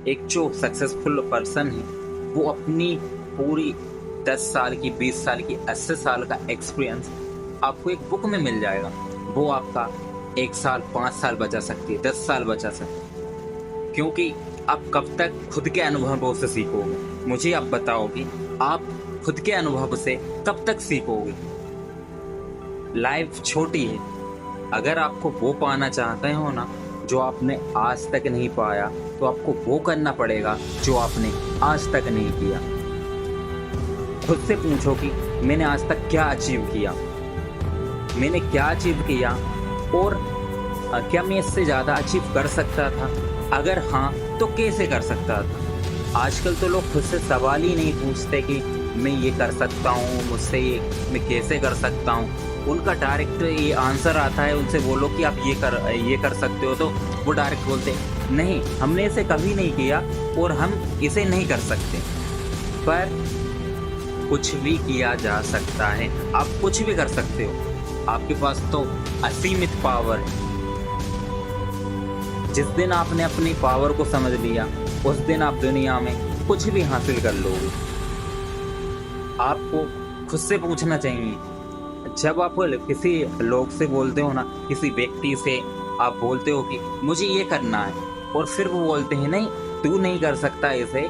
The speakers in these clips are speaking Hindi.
एक जो सक्सेसफुल पर्सन है वो अपनी पूरी 10 साल की, 20 साल की, 80 साल का एक्सपीरियंस आपको एक बुक में मिल जाएगा। वो आपका 1 साल, 5 साल बचा सकती है, 10 साल बचा सकती है। क्योंकि आप कब तक खुद के अनुभवों से सीखोगे? मुझे आप बताओ कि आप खुद के अनुभव से कब तक सीखोगे? लाइफ छोटी है। अगर आपको वो पाना चाहते हो ना जो आपने आज तक नहीं पाया, तो आपको वो करना पड़ेगा जो आपने आज तक नहीं किया। खुद से पूछो कि मैंने आज तक क्या अचीव किया, मैंने क्या अचीव किया, और क्या मैं इससे ज़्यादा अचीव कर सकता था? अगर हाँ, तो कैसे कर सकता था? आजकल तो लोग खुद से सवाल ही नहीं पूछते कि मैं ये कर सकता हूँ, मुझसे ये मैं कैसे कर सकता हूँ। उनका डायरेक्ट ये आंसर आता है, उनसे बोलो कि आप ये कर सकते हो, तो वो डायरेक्ट बोलते हैं नहीं, हमने इसे कभी नहीं किया और हम इसे नहीं कर सकते। पर कुछ भी किया जा सकता है, आप कुछ भी कर सकते हो। आपके पास तो असीमित पावर है। जिस दिन आपने अपनी पावर को समझ लिया, उस दिन आप दुनिया में कुछ भी हासिल कर लोगे। आपको खुद से पूछना चाहिए, जब आप किसी लोग से बोलते हो ना, किसी व्यक्ति से आप बोलते हो कि मुझे ये करना है, और फिर वो बोलते हैं नहीं तू नहीं कर सकता इसे,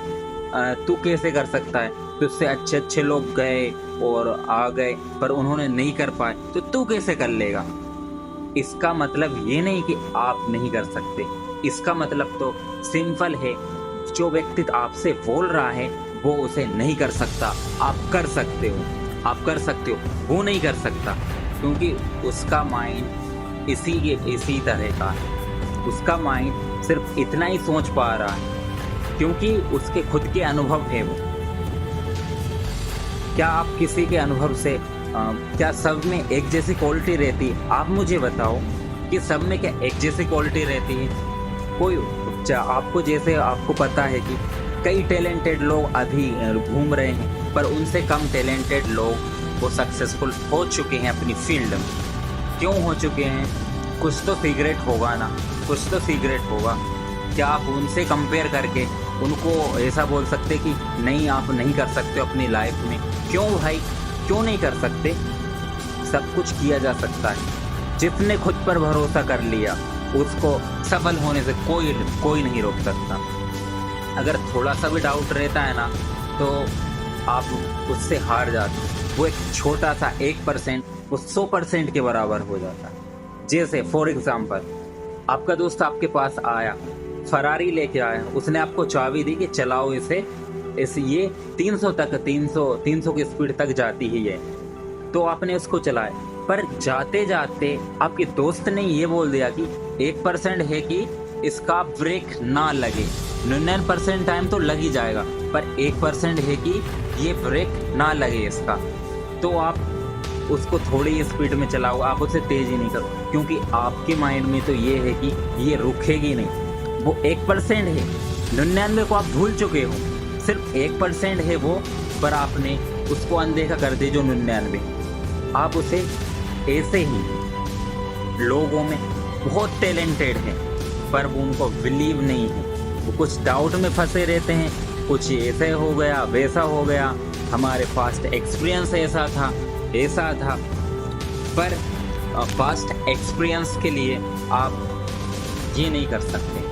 तू कैसे कर सकता है, तुझसे अच्छे अच्छे लोग गए और आ गए पर उन्होंने नहीं कर पाए, तो तू कैसे कर लेगा? इसका मतलब ये नहीं कि आप नहीं कर सकते। इसका मतलब तो सिंपल है, जो व्यक्ति आपसे बोल रहा है वो उसे नहीं कर सकता, आप कर सकते हो, आप कर सकते हो, वो नहीं कर सकता। क्योंकि उसका माइंड इसी तरह का है। उसका माइंड सिर्फ इतना ही सोच पा रहा है क्योंकि उसके खुद के अनुभव है वो। क्या आप किसी के अनुभव से क्या सब में एक जैसी क्वालिटी रहती है? आप मुझे बताओ कि सब में क्या एक जैसी क्वालिटी रहती है? कोई आपको, जैसे आपको पता है कि कई टैलेंटेड लोग अभी घूम रहे हैं, पर उनसे कम टैलेंटेड लोग वो सक्सेसफुल हो चुके हैं अपनी फील्ड में। क्यों हो चुके हैं? कुछ तो सीक्रेट होगा ना, कुछ तो सीक्रेट होगा। क्या आप उनसे कंपेयर करके उनको ऐसा बोल सकते कि नहीं आप नहीं कर सकते अपनी लाइफ में? क्यों भाई, क्यों नहीं कर सकते? सब कुछ किया जा सकता है। जिसने खुद पर भरोसा कर लिया उसको सफल होने से कोई नहीं रोक सकता। अगर थोड़ा सा भी डाउट रहता है ना, तो आप उससे हार जाते हो। वो एक छोटा सा 1% वो 100% के बराबर हो जाता है। जैसे फॉर एग्जाम्पल, आपका दोस्त आपके पास आया, फरारी लेके आया, उसने आपको चाबी दी कि चलाओ इसे, ये 300 की स्पीड तक जाती ही है, तो आपने उसको चलाया। पर जाते जाते आपके दोस्त ने ये बोल दिया कि 1% है कि इसका ब्रेक ना लगे, 99% टाइम तो लग ही जाएगा, पर 1% है कि ये ब्रेक ना लगे इसका, तो आप उसको थोड़ी स्पीड में चलाओ, आप उसे तेज ही नहीं करो, क्योंकि आपके माइंड में तो ये है कि ये रुकेगी नहीं। वो 1% है, 99 को आप भूल चुके हो, सिर्फ 1% है वो, पर आपने उसको अनदेखा कर दिया जो 99। आप उसे ऐसे ही लोगों में बहुत टैलेंटेड है, पर वो उनको बिलीव नहीं है, वो कुछ डाउट में फंसे रहते हैं, कुछ ऐसे हो गया वैसा हो गया, हमारे पास्ट एक्सपीरियंस ऐसा था। पर पास्ट एक्सपीरियंस के लिए आप ये नहीं कर सकते।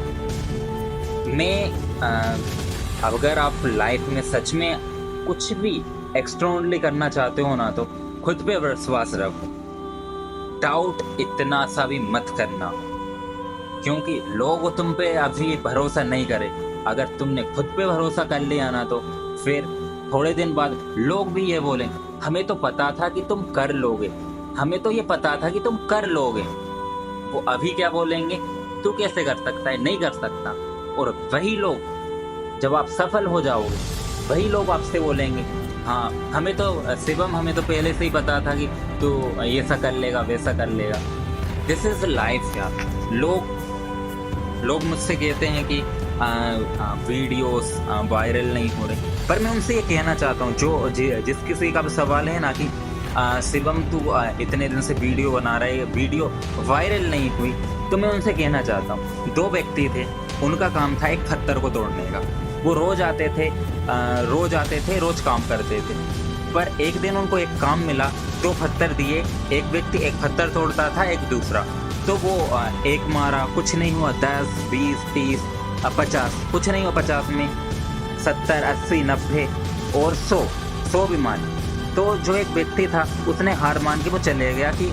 अगर आप लाइफ में सच में कुछ भी एक्स्ट्राऑर्डिनरी करना चाहते हो ना, तो खुद पे विश्वास रखो, डाउट इतना सा भी मत करना, क्योंकि लोग तुम पे अभी भरोसा नहीं करे। अगर तुमने खुद पे भरोसा कर लिया ना, तो फिर थोड़े दिन बाद लोग भी ये बोलें हमें तो पता था कि तुम कर लोगे, हमें तो ये पता था कि तुम कर लोगे। वो अभी क्या बोलेंगे, तू कैसे कर सकता है, नहीं कर सकता। और वही लोग जब आप सफल हो जाओगे, वही लोग आपसे बोलेंगे हाँ हमें तो शिवम, हमें तो पहले से ही पता था कि तू ऐसा कर लेगा वैसा कर लेगा। दिस इज लाइफ यार। लोग मुझसे कहते हैं कि वीडियोस वायरल नहीं हो रहे, पर मैं उनसे ये कहना चाहता हूँ जिस किसी का भी सवाल है ना कि शिवम तू इतने दिन से वीडियो बना रहा है, वीडियो वायरल नहीं हुई, तो मैं उनसे कहना चाहता हूँ, 2 व्यक्ति थे, उनका काम था एक पत्थर को तोड़ने का। वो रोज आते थे, रोज काम करते थे। पर एक दिन उनको एक काम मिला, 2 पत्थर दिए, एक व्यक्ति एक पत्थर तोड़ता था, एक दूसरा। तो वो एक मारा, कुछ नहीं हुआ, 10, 20, 30, 50, कुछ नहीं हुआ 50 में, 70, 80, 90 और 100 भी मारे। तो जो एक व्यक्ति था उसने हार मान के वो चले गया कि